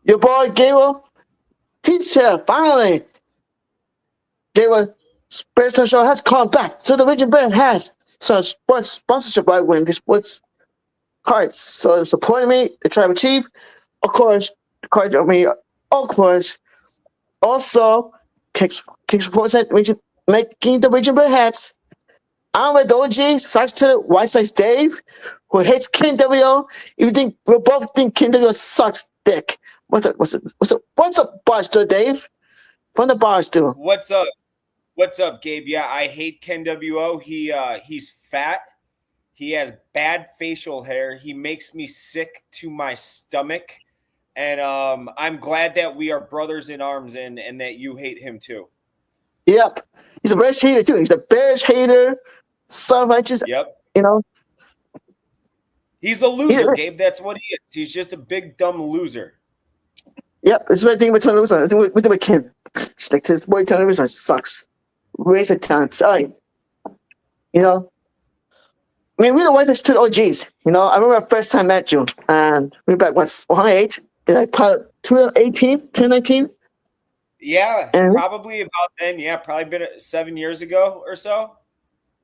Your boy Gabriel, he's here finally. Gabriel Spiritual Show has come back. So the Region Brand has some sports sponsorship right wing sports cards. So supporting me to try to achieve, of course, the cards of me, of course. Also, kicks sports at region making the Region Brand hats. I'm with OG, sucks to the White Sox Dave, who hates King W. You think we both think King W sucks dick. What's up, Barstool Dave? From the Barstool. What's up? What's up, Gabe? Yeah, I hate Ken WO. He's fat. He has bad facial hair. He makes me sick to my stomach. And I'm glad that we are brothers in arms and that you hate him too. Yep. He's a Bears hater too. He's a Bears hater. Self-righteous. Yep. You know. He's a loser, Gabe. That's what he is. He's just a big dumb loser. Yep. This is what I think about Tony Wilson. I think with my kid. Like this boy Tony Wilson sucks. Waste of talent. Sorry. You know. I mean, we're the White Sox to the OGs. You know, I remember our first time met you, and we were back, 108? Like, part 2018, 2019? Yeah, probably about then. Yeah, probably been 7 years ago or so.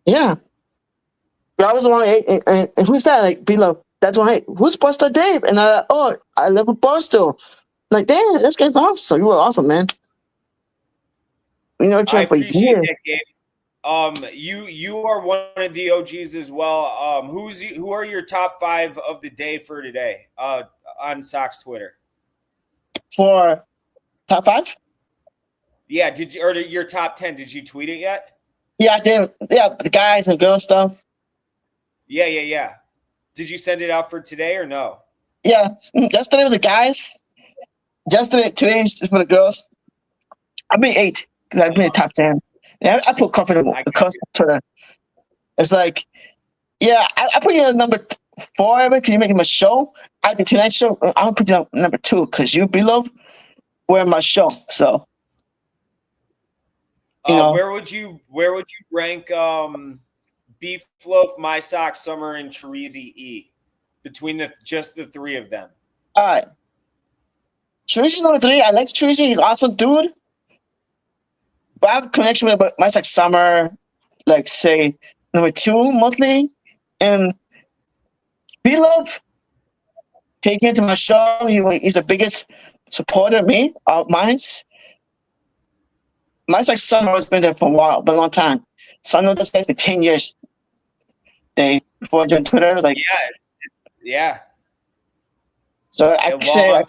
Yeah. But I was 108, and who's that? Like, below. That's 108. Who's BarstoolDave? And I live with Barstool. Like, damn, this guy's awesome. You were awesome, man. You know, I appreciate that, Gabe. You are one of the OGs as well. Who are your top 5 of the day for today? On Sox Twitter. For top 5? Yeah, did you, or your top 10? Did you tweet it yet? Yeah, I did. Yeah, the guys and girls stuff. Yeah. Did you send it out for today or no? Yeah, yesterday was the guys. Today's for the girls. I made 8 because I made top 10. Yeah, I put comfortable because Twitter. It's like, yeah, I put you on number 4 because you're making my show. I think tonight's show, I'll put you on number 2 because you, Beloved, were my show. So, you know, where would you rank Beef Loaf, My Sock, Summer, and Chirizi E between just the 3 of them? All right. Chirizi's number 3. I like Chirizi. He's an awesome dude. But I have a connection with my like Summer, like say number 2 mostly. And Beloved, he came to my show. He's the biggest supporter of me, of mine. My like Summer has been there for a while, but a long time. So I know this guy for 10 years. Before I joined Twitter, like yeah. So I can say,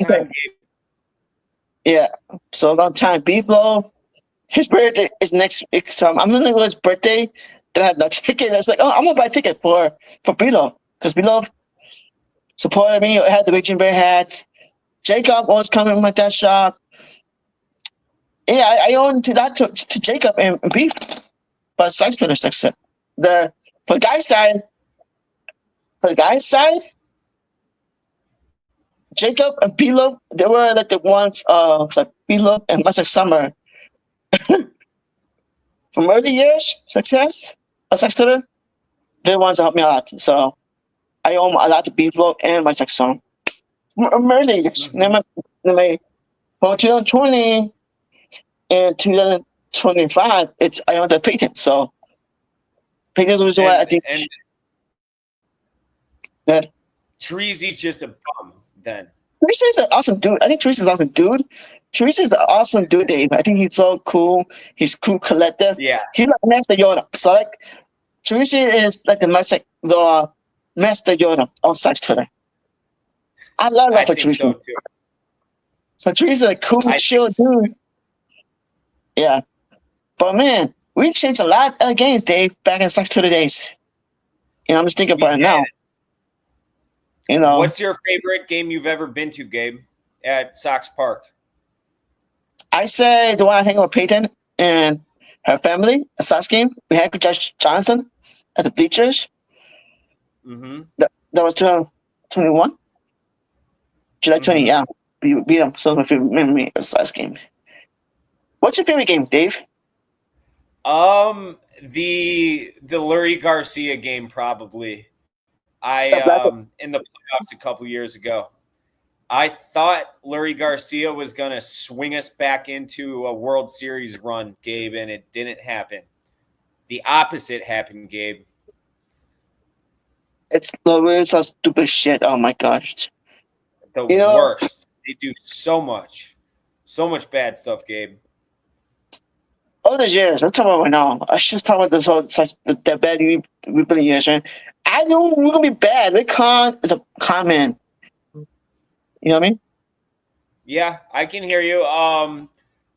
yeah. So a long time. Beloved. His birthday is next week, so I'm gonna go to his birthday. Then I had no ticket. I was like, oh, I'm gonna buy a ticket for Beloved because Beloved supported me. I had the Region Bear hats. Jacob always coming with that shop. Yeah, I owe to that to Jacob and Beef, but thanks to the success. For the guy's side, Jacob and Beloved, they were like the ones like Beloved and Master Summer. From early years, success Twitter, they're the ones that helped me a lot. So I owe a lot to Beeflo and my sex song. From early years. From 2020 and 2025, I own the patent. So patent's the reason why I think that Chirizi's just a bum then. Teresa's an awesome dude. I think Teresa's an awesome dude. Teresa's an awesome dude, Dave. I think he's so cool. He's cool, collective. Yeah. He's like Master Yoda. So like, Teresa is like the Master Yoda on Sox Twitter. I love that for Teresa. So too. So Teresa's a cool, chill dude. Yeah. But man, we changed a lot of games, Dave, back in Sox Twitter days. You know, I'm just thinking about it now. You know. What's your favorite game you've ever been to, Gabe, at Sox Park? I say the one I hang with Peyton and her family, a Sox game. We had Josh Johnson at the bleachers. Mm-hmm. That was 2021. July 20, yeah. We beat them. So my favorite memory of Sox game. What's your favorite game, Dave? The Lurie Garcia game, probably. In the playoffs a couple years ago. I thought Lurie Garcia was going to swing us back into a World Series run, Gabe, and it didn't happen. The opposite happened, Gabe. It's the so stupid shit. Oh my gosh. The You know, worst. They do so much bad stuff, Gabe. all these years, I'm talking about right now. I should talk about this whole such the bad rebuilding years, right? I know we're gonna be bad. Rick Khan is a con man. You know what I mean? Yeah, I can hear you. I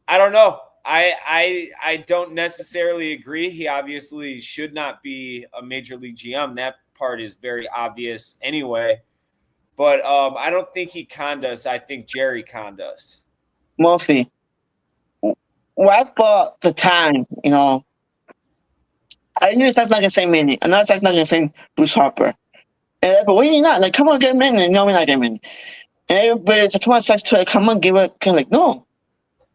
don't know. I don't necessarily agree. He obviously should not be a major league GM. That part is very obvious anyway. But I don't think he conned us. I think Jerry conned us. Mostly. Well, for the time, you know, I knew it's not gonna say Manny. I know it's not gonna say Bruce Harper. And but when you're not, like, come on, get Manny. No, we're not getting Manny. And everybody's like, come on, Sex Twitter, come on, give it. Kind of like, no.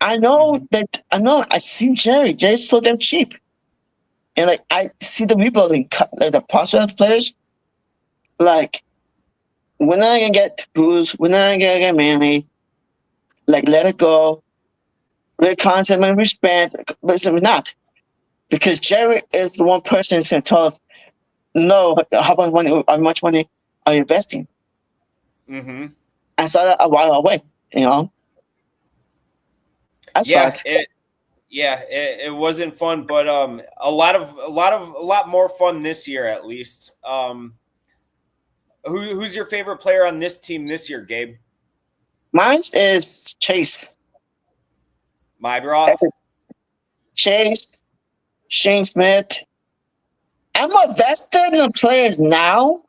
I know that. I know. I see Jerry. Jerry's so damn cheap. And like, I see the rebuilding, like the prospect players. Like, we're not gonna get Bruce. We're not gonna get Manny. Like, let it go. With concept and respect, but we're not, because Jerry is the one person who's gonna tell us, no, how much money are you investing? Mm-hmm. I saw that a while away. You know, I saw it. It wasn't fun, but a lot more fun this year at least. Who's your favorite player on this team this year, Gabe? Mine is Chase. Mydroth? Chase, Shane Smith. I'm more vested in the players now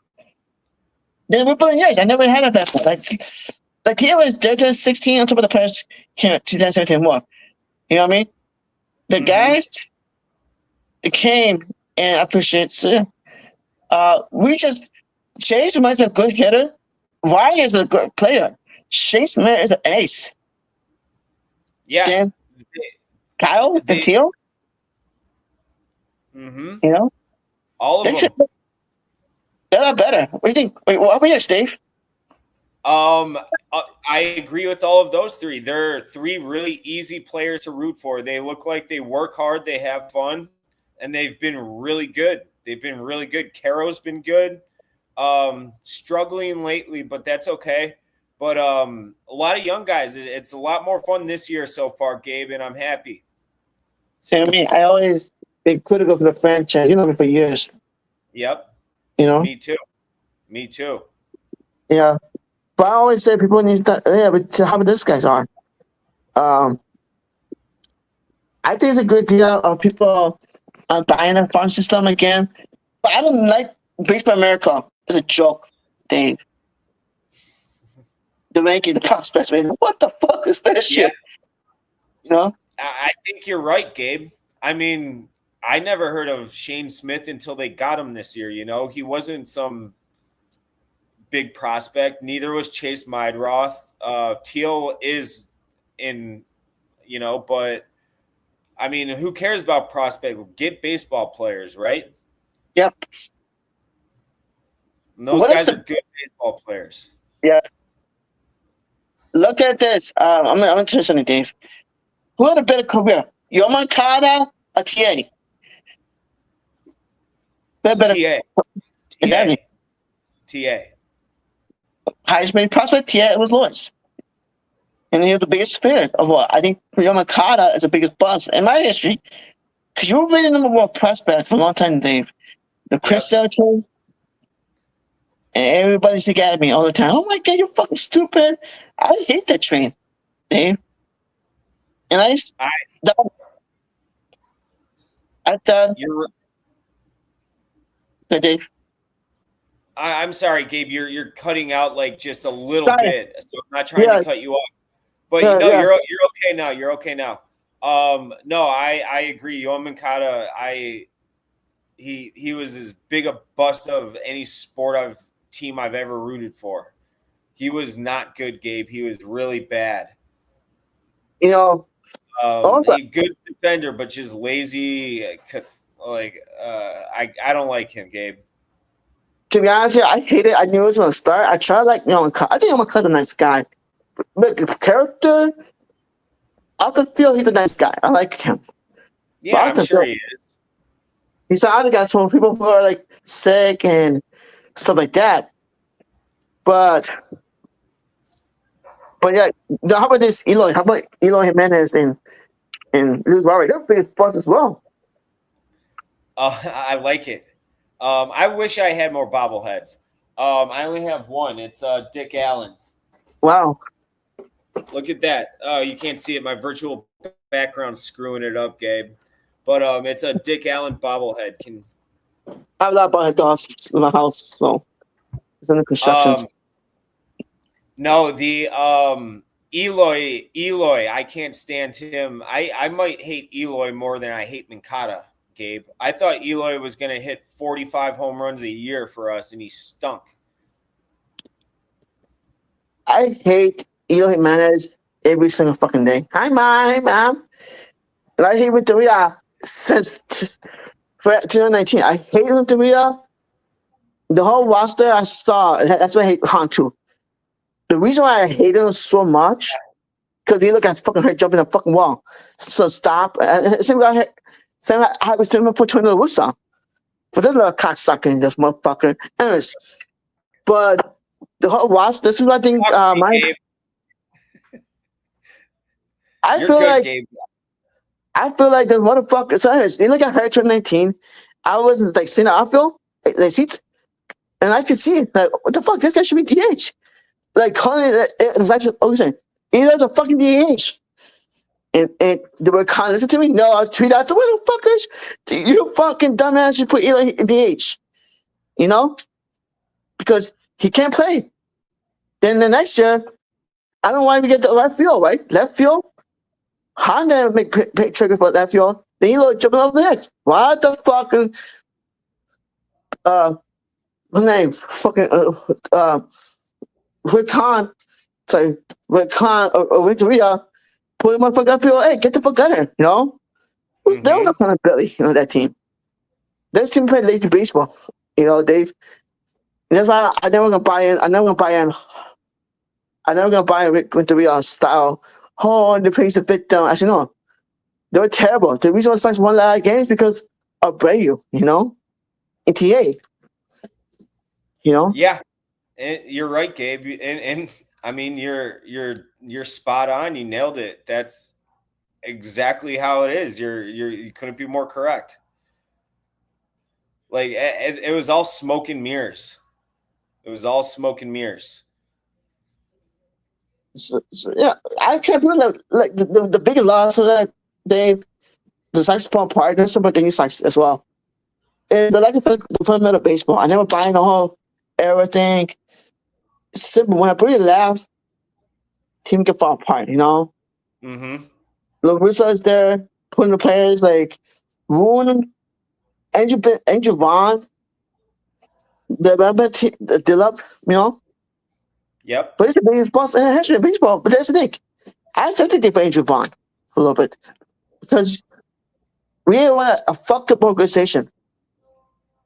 than we're playing years. I never had a vested. Like he was they're just 16 on top of the players here 2017 more. You know what I mean? The guys they came and I appreciate it. We just Chase reminds me of a good hitter. Ryan is a good player. Shane Smith is an ace. Yeah. Then Kyle and Teal. Mm-hmm. You know? All of them. They're not better. What do you think? Wait, what about you, Steve? I agree with all of those three. They're three really easy players to root for. They look like they work hard, they have fun, and they've been really good. They've been really good. Caro's been good. Struggling lately, but that's okay. But a lot of young guys. It's a lot more fun this year so far, Gabe, and I'm happy. Same me. I always been critical for the franchise. You know me for years. Yep. You know? Me too. Yeah. But I always say people need to, yeah, but how about these guys are? I think it's a good deal of people buying a farm system again. But I don't like Baseball America. It's a joke, Dave. The ranking, the prospects rating. What the fuck is that shit? You know? I think you're right, Gabe. I mean, I never heard of Shane Smith until they got him this year. You know, he wasn't some big prospect. Neither was Chase Mydroth. Teal is in, you know, but I mean, who cares about prospect? Get baseball players, right? Yep. And those guys are good baseball players. Yeah. Look at this. I'm gonna tell you something, Dave. Who had a better career, Yomakata or TA? TA. Exactly. TA. Highest rated prospect, TA was Lawrence. And he was the biggest spirit of what I think Yomakata is the biggest buzz in my history. Because you were really number one prospect for a long time, Dave. The Chris Sergio, and everybody's at me all the time. Oh my god, you're fucking stupid. I hate that train, Dave. And I thought you're Dave. I'm sorry, Gabe. You're cutting out like just a little bit, so I'm not trying to cut you off. But you're okay now. You're okay now. No, I agree. Yoan Moncada, he was as big a bust of any team I've ever rooted for. He was not good, Gabe. He was really bad. You know, he good defender, but just lazy. I don't like him, Gabe. To be honest, here I hate it. I knew it was gonna start. I tried like I think McCut's a nice guy, but character, off the field, he's a nice guy. I like him. But Yeah, off I'm the sure field, he is. he's other guys from people who are like sick and stuff like that. But yeah, how about this Eloy? How about Eloy Jimenez and Luis Robert? They're big spots as well. I like it. I wish I had more bobbleheads. I only have one. It's Dick Allen. Wow. Look at that. You can't see it. My virtual background screwing it up, Gabe. But it's a Dick Allen bobblehead. I have a lot of bobblehead dolls in my house, so it's under construction. No, the Eloy, I can't stand him. I might hate Eloy more than I hate Mancada, Gabe. I thought Eloy was going to hit 45 home runs a year for us, and he stunk. I hate Eloy Jimenez every single fucking day. Hi, Mom. And I hate Renteria since 2019. I hate Renteria. The whole roster I saw, that's why I hate Han too. The reason why I hate him so much, because he look at fucking hurt jumping the fucking wall. So stop. Same guy I was doing for 20 Russo. For this little cocksucker, this motherfucker. Anyways, but the whole roster, this is what I think. I feel like Gabe. I feel like the motherfucker. So anyways, you look at her 2019. I was like seeing the outfield, like seats, and I could see it. Like, what the fuck? This guy should be DH. Like calling it's actually ocean. He does a fucking DH. And they were calling, listen to me. No, I was tweeting out the motherfuckers. You fucking dumbass, you put Eli in DH. You know? Because he can't play. Then the next year, I don't want to get the left field, right? Left field. Honda make trigger for left field. Then Eli jumping over the next. What the fucking what's name? Fucking Rick Khan. Sorry, Rick Khan or Victoria. Put him on fucking field. Hey, get the fuck out of here. You know? There was no kind of Billy, that team. This team played lazy baseball. Dave. And that's why I never gonna buy in. I never gonna buy in Rick Renteria's style. Oh, they plays the victim. I said no. They were terrible. The reason why Sox won a lot of games because of Abreu, in TA. Yeah, you're right, Gabe. And I mean, you're spot on. You nailed it. That's exactly how it is. You couldn't be more correct. Like it was all smoke and mirrors. It was all smoke and mirrors. So, yeah, I can't believe that. Like the biggest loss of that, Dave, the saxophone partner, some of the Sox as well. Is I like the fundamental baseball. I never buy the whole era thing. It's simple. When I put it left, team can fall apart. Mm-hmm. Larissa is there putting the players like Woon, Angel Vaughn, the Dillup, Yep. But it's the biggest boss in history of baseball. But that's the thing. I have sympathy for Angel Vaughn a little bit because we didn't want a fucked up organization,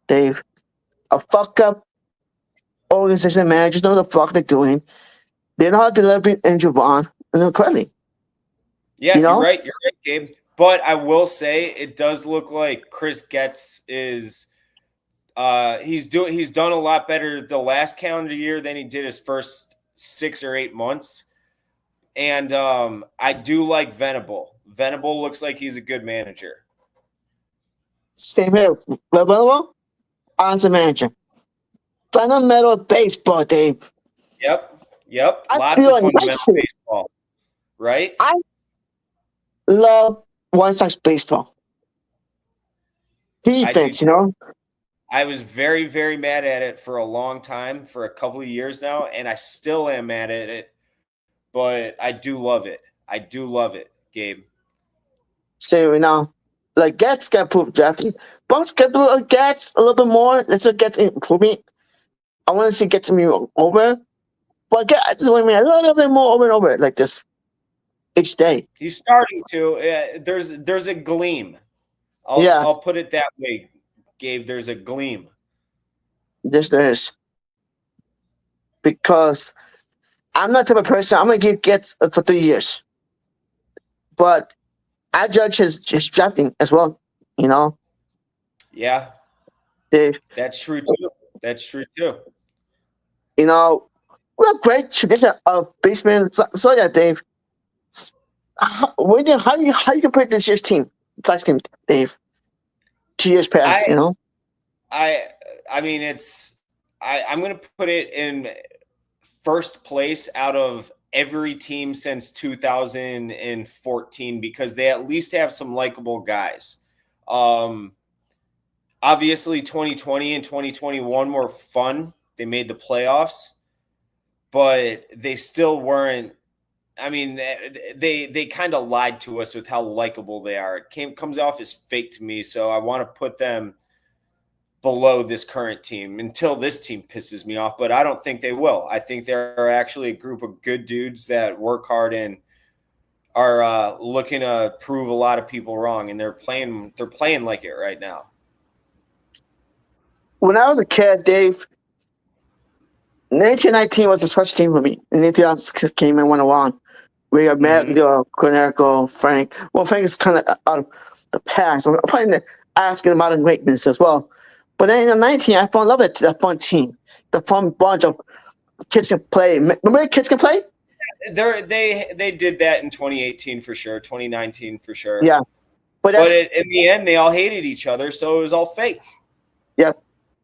Dave. A fucked up organization. Managers know what the fuck they're doing. They know how to develop Angel Vaughn and correctly. Yeah, you're right. You're right, Gabe. But I will say it does look like Chris Getz is he's done a lot better the last calendar year than he did his first 6 or 8 months. And I do like Venable. Venable looks like he's a good manager. Same here. Venable, awesome manager. Fundamental baseball, Dave. Yep. Lots of fundamental baseball. Right? I love White Sox baseball. Defense, I was very, very mad at it for a long time, for a couple of years now, and I still am mad at it. But I do love it. I do love it, Gabe. So now, like Getz got proved drafting. Bucks got to Getz a little bit more. Let's look Getz improving. I want to see Getz me over, but Getz want me a little bit more over and over like this each day. He's starting to. There's a gleam. I'll put it that way, Gabe. There's a gleam. Yes, there is. Because I'm not the type of person, I'm going to give gets for 3 years. But I judge his drafting as well. You know, Yeah, Dave. that's true too. That's true too. You know, we have great tradition of baseman. So yeah, Dave. How do you compare this year's team, last team, Dave? 2 years I past, you know. I I mean I'm gonna put it in first place out of every team since 2014 because they at least have some likable guys. Um, Obviously 2020 and 2021 were fun. They made the playoffs, but they still weren't. I mean, they kind of lied to us with how likable they are. Comes off as fake to me, so I want to put them below this current team until this team pisses me off, but I don't think they will. I think they're actually a group of good dudes that work hard and are looking to prove a lot of people wrong, and they're playing like it right now. When I was a kid, Dave, 1919 was a special team for me. And 19 came and went along. We got Matt, Cornerico, Frank. Well, Frank is kind of out of the past. I'm probably asking about in weakness as well. But then in 19, I fell in love with that fun team, the fun bunch of kids can play. Remember kids can play? They did that in 2018 for sure, 2019 for sure. Yeah, but in the end, they all hated each other, so it was all fake. Yeah,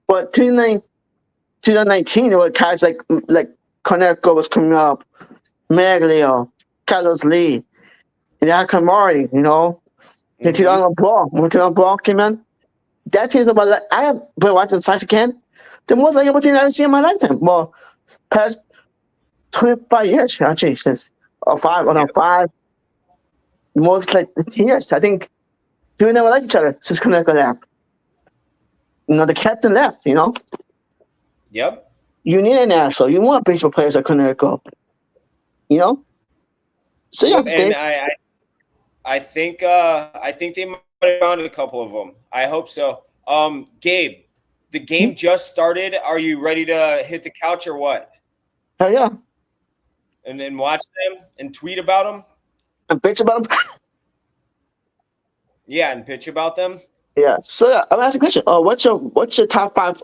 but 2019, there were guys like Koneko was coming up, Maglio, Carlos Lee, and Akamari, you know. The 2000 ball came in. That team's about like I have been watching the Science again. The most likable team I've ever seen in my lifetime. Well, past 25 years actually since five. Most like years. I think we never like each other since Koneko left. You know, the captain left, you know. Yep. You need an asshole. You want baseball players that couldn't go. You know? So yeah, and I think they might have found a couple of them. I hope so. Gabe, the game just started. Are you ready to hit the couch or what? Hell yeah. And then watch them and tweet about them? And bitch about them? Yeah, and pitch about them? Yeah. So yeah, I'm asking a question. What's your top five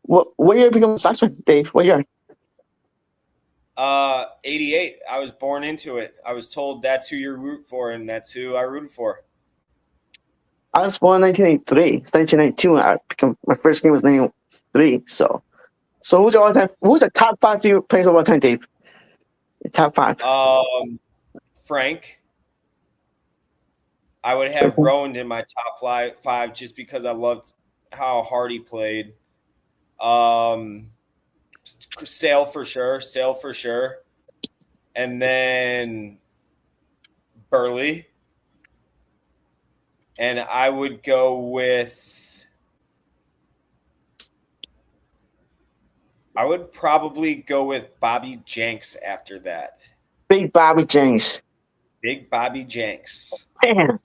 what year become a Sox fan, Dave? What year? 88. I was born into it. I was told that's who you root for, and that's who I rooted for. I was born in 1983. It's 1992. My first game was 1993. So who's the top five favorite players of all time, Dave? Your top five. Frank. I would have Rowan in my top five just because I loved how hard he played. Sale for sure. And then Burley. And I would go with I would probably go with Bobby Jenks after that. Big Bobby Jenks. Big Bobby Jenks. Man,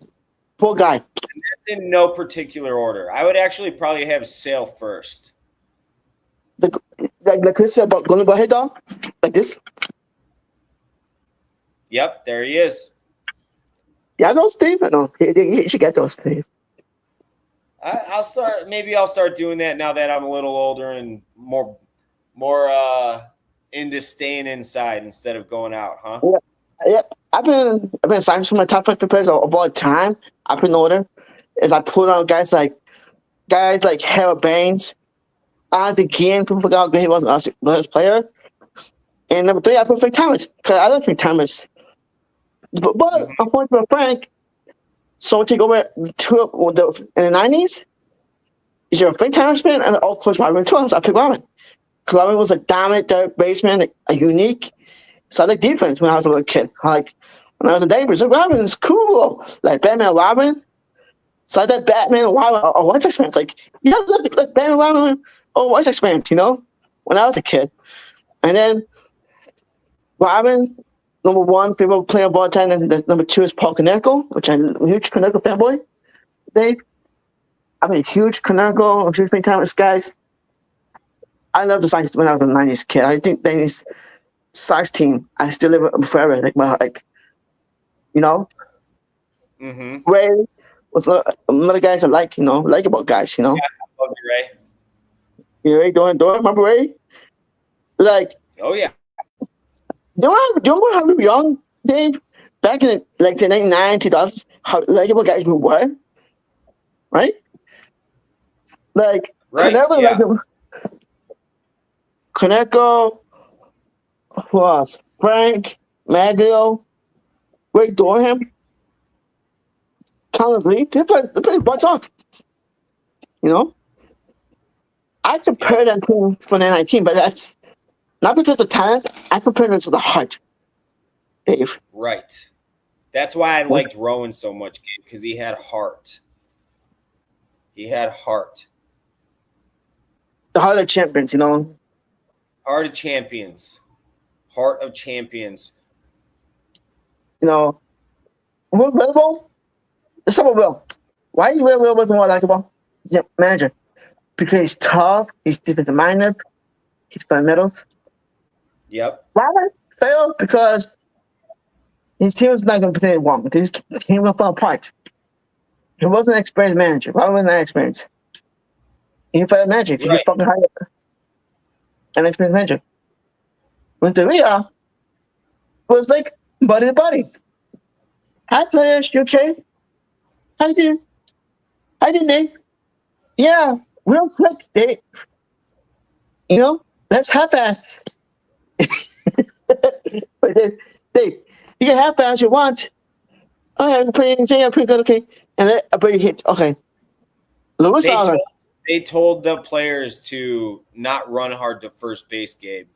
poor guy. And that's in no particular order. I would actually probably have Sale first. Like Chris about going to head dog? Like this? Yep, there he is. Yeah, those Steve. No, he should get those, Steve. I'll start doing that now that I'm a little older and more into staying inside instead of going out, huh? Yeah. I've been signed for my top 5 players of all time. I've been older. Is I put on guys like Harold Baines, Ozzie Guillen. People forgot how great he was as a player. And number 3, I put Frank Thomas because I love Frank Thomas. But unfortunately for Frank, so take over in the 90s. Is you're a Frank Thomas fan and of course Robin too. So I picked Robin. Because Robin was a dominant third baseman, a unique. So I like defense when I was a little kid. Like when I was in Davis, Robin is cool. Like Batman and Robin. So I like Batman and Robin or White Sox fans. Like, you know, look Batman and Robin or White Sox fans, you know, when I was a kid. And then Robin, number 1, favorite player of all time. And number 2 is Paul Konerko, which I'm a huge Konerko fanboy. Dave, I'm a huge Konerko, a huge Frank Thomas guys. I love the Sox when I was a '90s kid. I think '90s Sox team. I still live it forever. Like you know, Mm-hmm. Ray was another guys I like. Likable guys. Yeah, I love you, Ray. Ray, don't remember Ray? Like, Oh yeah. do you remember how we were young, Dave? Back in the 99, 2000s, how likable guys we were, right? Like, Right. Kaneko, Yeah. Kaneko, who else? Frank, Maglio, Ray Dorham, Collins Lee. They played butts off. You know, I compare Yep. them to for the 19, but that's not because of talent. I compare them to the heart, Dave. Right. That's why I liked Rowan so much, because he had heart. He had heart. The heart of champions. Heart of champions. Heart of champions. Will Wilbur? Let's talk about Will. Why is Will Wilbur more likable? He's a manager. Because he's tough, he's defensive minded, he's fundamentals. Yep. Why fail? Because his team was not going to play one. His team will fall apart. He wasn't an experienced manager. Why wasn't that experienced? He failed magic. He Right. fucking hired an experienced manager. When the real was like buddy to buddy. Hi players, you okay? How you doing? How you doing, Dave? Yeah, real quick, Dave. Let's half-ass. But Dave, you can half-ass you want. Okay, I'm pretty good, okay. And then a pretty hit, okay. Lewis They told the players to not run hard to first base, Gabe.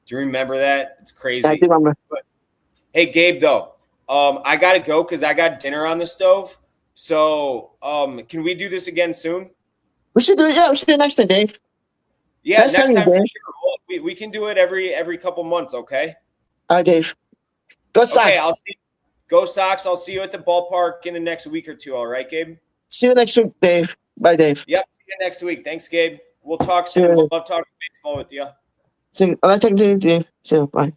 Do you remember that? It's crazy. I do remember. But, hey, Gabe, though, I got to go because I got dinner on the stove. So can we do this again soon? We should do it next time, Dave. Yeah, next time for Dave. sure. We can do it every couple months, okay? All right, Dave. Go Sox. Okay, go Sox. I'll see you at the ballpark in the next week or two, all right, Gabe? See you next week, Dave. Bye, Dave. Yep, see you next week. Thanks, Gabe. We'll talk soon. Love talking baseball with you. See you. I'll talk to you, Dave. See you. Bye.